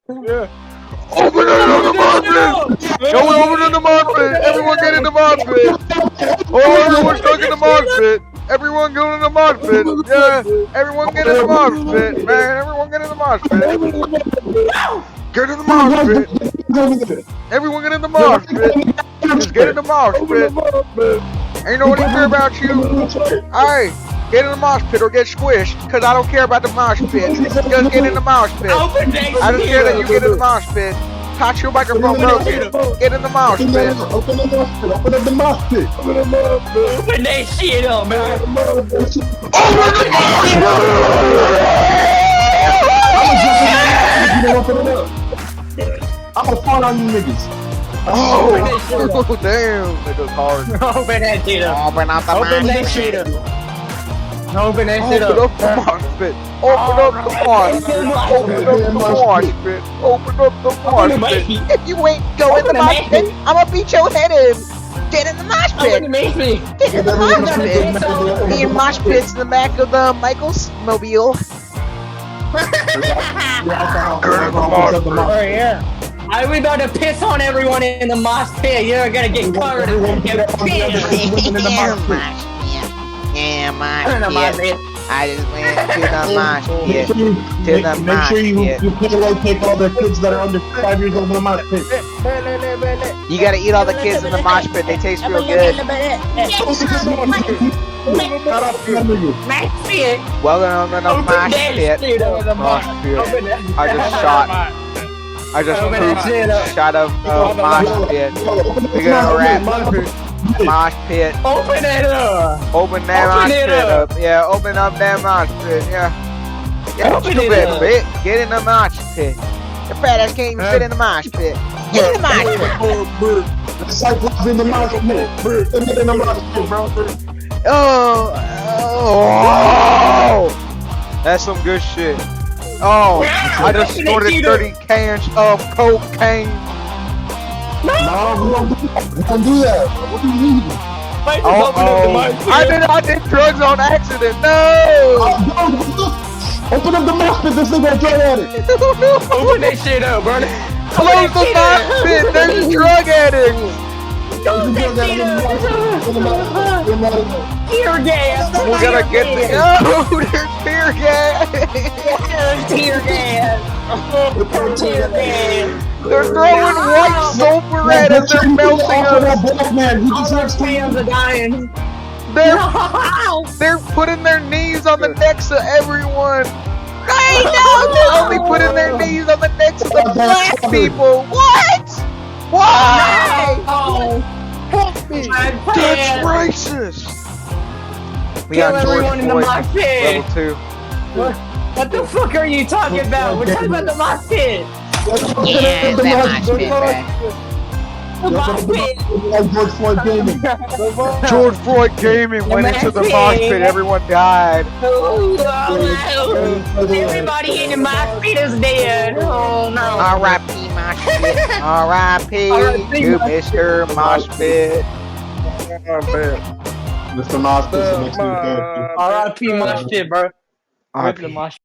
Yeah. Open it in the mosh pit! Go open in the mosh pit! Everyone get in the mosh pit! Oh, everyone's stuck in the mosh pit! Everyone go in the mosh pit! Yeah! Everyone get in the mosh pit, man! Everyone get in the mosh pit! Get in the mosh pit! Everyone get in the mosh pit! Just get in the mosh pit! Ain't nobody care about you! Alright! Get in the mosh pit or get squished, cause I don't care about the mosh pit. Just get in the mosh pit. I don't care that you get in the mosh pit. Touch your microphone broken. Get in the mosh pit. Open the mosh pit. Open up the mosh pit. Open the mosh pit. Open that shit up, man. Open the mosh pit. I'm gonna fall on you niggas. Oh, damn. Nigga's hard. Open that shit up. Open up the Open that mosh shit pit. up. Open that shit Open up. up the mosh pit. Open up the mosh pit. Open up the mosh pit. Open up the mosh pit. If you ain't go in the mosh pit, I'ma beat your head in. Get in the mosh pit. Get in the mosh pit. Me and mosh pits in the back of the Michael's mobile. Oh, yeah. Are we about to piss on everyone in the mosh pit? You're gonna get covered in piss. Yeah, mosh pit. I just went to the mosh pit. To the Make mosh sure you pit. take all the kids that are under 5 years old in the mosh pit. You gotta eat all the kids in the mosh pit. They taste real good. Welcome to the mosh pit. Mosh pit. I just pooped a shot of mosh pit. We're gonna wrap mosh pit. Open it up. Open that mosh pit up. Yeah, open up that mosh pit. Yeah. Yeah, stupid bitch. Get in the mosh pit. Your fat ass can't even fit in the mosh pit. Get in the mosh pit. The cyclops in the mosh pit. Get in the mosh pit, bro. Oh, that's some good shit. Oh, I just snorted 30 cans of cocaine. No, we don't do that. What do you need? I did drugs on accident. No. Open up the mosh pit. This nigga a drug addict. Open that shit up, bro. Close the mosh pit. There's drug addicts. Tear gas. We gotta get the. Oh, there's tear gas. Tear gas. Tear gas. They're throwing white sulfur at us. They're melting us. Man, he deserves Fans are dying. They're putting their knees on the necks of everyone. Hey, no, they're only putting their knees on the necks of the black people. What? Why? Oh, Help me. That's racist. We kill got George everyone in the Floyd, mosh pit. level 2. What the fuck are you talking about? We're talking about the mosh pit. Yeah, it's that mosh pit, bro. The mosh pit. like George Floyd gaming. George Floyd gaming went into the mosh pit. Everyone died. Everybody in the mosh pit is dead. Oh no. R.I.P. mosh pit. R.I.P. to Mr. Mosh Pit. Mr. Mosh pit makes me happy. R.I.P. mosh pit, bro. R.I.P. Rip the mosh